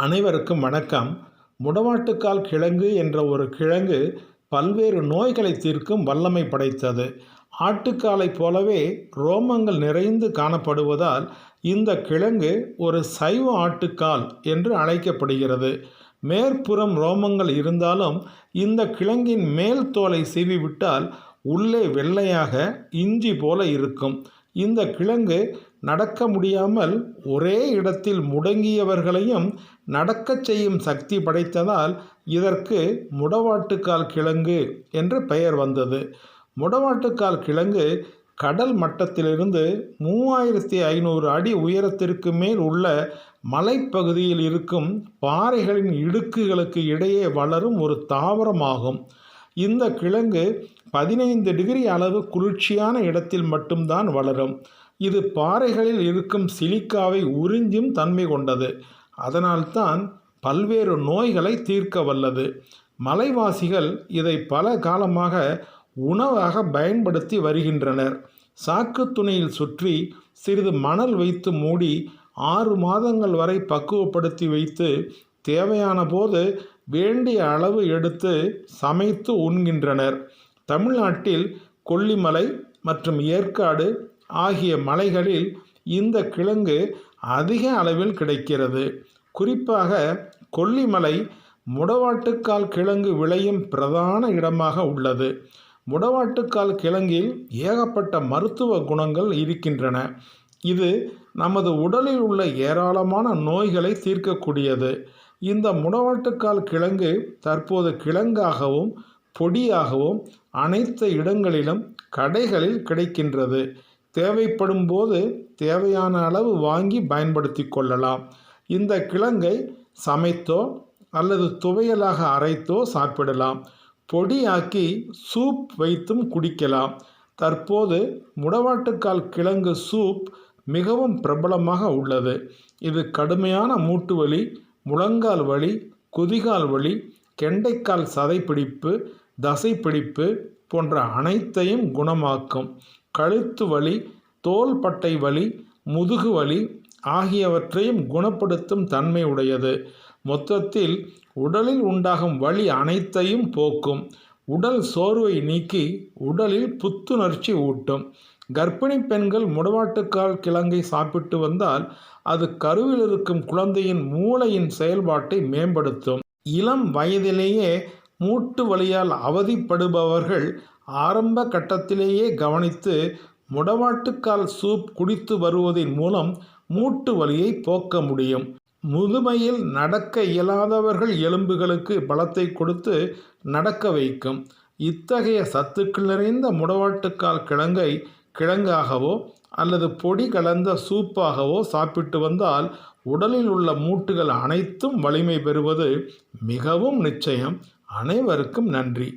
அனைவருக்கும் வணக்கம். முடவாட்டுக்கால் கிழங்கு என்ற ஒரு கிழங்கு பல்வேறு நோய்களை தீர்க்கும் வல்லமை படைத்தது. ஆட்டுக்காலைப் போலவே ரோமங்கள் நிறைந்து காணப்படுவதால் இந்த கிழங்கு ஒரு சைவ ஆட்டுக்கால் என்று அழைக்கப்படுகிறது. மேற்புறம் ரோமங்கள் இருந்தாலும் இந்த கிழங்கின் மேல் தோலை சீவிவிட்டால் உள்ளே வெள்ளையாக இஞ்சி போல இருக்கும். இந்த கிழங்கு நடக்க முடியாமல் ஒரே இடத்தில் முடங்கியவர்களையும் நடக்கச் செய்யும் சக்தி படைத்ததால் இதற்கு முடவாட்டுக்கால் கிழங்கு என்று பெயர் வந்தது. முடவாட்டுக்கால் கிழங்கு கடல் மட்டத்திலிருந்து 3500 அடி உயரத்திற்கு மேல் உள்ள மலைப்பகுதியில் இருக்கும் பாறைகளின் இடுக்குகளுக்கு இடையே வளரும் ஒரு தாவரமாகும். இந்த கிழங்கு 15 டிகிரி அளவு குளிர்ச்சியான இடத்தில் மட்டும்தான் வளரும். இது பாறைகளில் இருக்கும் சிலிக்காவை உறிஞ்சும் தன்மை கொண்டது. அதனால்தான் பல்வேறு நோய்களை தீர்க்க வல்லது. மலைவாசிகள் இதை பல காலமாக உணவாக பயன்படுத்தி வருகின்றனர். சாக்கு துணியில் சுற்றி சிறிது மணல் வைத்து மூடி 6 மாதங்கள் வரை பக்குவப்படுத்தி வைத்து தேவையான போது வேண்டிய அளவு எடுத்து சமைத்து உண்கின்றனர். தமிழ்நாட்டில் கொல்லிமலை மற்றும் ஏற்காடு ஆகிய மலைகளில் இந்த கிழங்கு அதிக அளவில் கிடைக்கிறது. குறிப்பாக கொல்லிமலை முடவாட்டுக்கால் கிழங்கு விளையும் பிரதான இடமாக உள்ளது. முடவாட்டுக்கால் கிழங்கில் ஏகப்பட்ட மருத்துவ குணங்கள் இருக்கின்றன. இது நமது உடலில் உள்ள ஏராளமான நோய்களை தீர்க்கக்கூடியது. இந்த முடவாட்டுக்கால் கிழங்கு தற்போது கிழங்காகவும் பொடியாகவும் அனைத்து இடங்களிலும் கடைகளில் கிடைக்கின்றது. தேவைப்படும் போது தேவையான அளவு வாங்கி பயன்படுத்தி கொள்ளலாம். இந்த கிழங்கை சமைத்தோ அல்லது துவையலாக அரைத்தோ சாப்பிடலாம். பொடியாக்கி சூப் வைத்தும் குடிக்கலாம். தற்போது முடவாட்டுக்கால் கிழங்கு சூப் மிகவும் பிரபலமாக உள்ளது. இது கடுமையான மூட்டு வலி, முழங்கால் வலி, குதிகால் வலி, கெண்டைக்கால் சதைப்பிடிப்பு, தசைப்பிடிப்பு போன்ற அனைத்தையும் குணமாக்கும். கழுத்து வலி, தோள்பட்டை வலி, முதுகு வலி ஆகியவற்றையும் குணப்படுத்தும் தன்மை உடையது. மொத்தத்தில் உடலில் உண்டாகும் வலி அனைத்தையும் போக்கும். உடல் சோர்வை நீக்கி உடலில் புத்துணர்ச்சி ஊட்டும். கர்ப்பிணி பெண்கள் முடவாட்டுக்கால் கிழங்கை சாப்பிட்டு வந்தால் அது கருவில் இருக்கும் குழந்தையின் மூளையின் செயல்பாட்டை மேம்படுத்தும். இளம் வயதிலேயே மூட்டு வலியால் அவதிப்படுபவர்கள் ஆரம்ப கட்டத்திலேயே கவனித்து முடவாட்டுக்கால் சூப் குடித்து வருவதன் மூலம் மூட்டு வலியை போக்க முடியும். முதுமையில் நடக்க இயலாதவர்கள் எலும்புகளுக்கு பலத்தை கொடுத்து நடக்க வைக்கும். இத்தகைய சத்துக்கள் நிறைந்த முடவாட்டுக்கால் கிழங்கை கிழங்காகவோ அல்லது பொடி கலந்த சூப்பாகவோ சாப்பிட்டு வந்தால் உடலில் உள்ள மூட்டுகள் அனைத்தும் வலிமை பெறுவது மிகவும் நிச்சயம். அனைவருக்கும் நன்றி.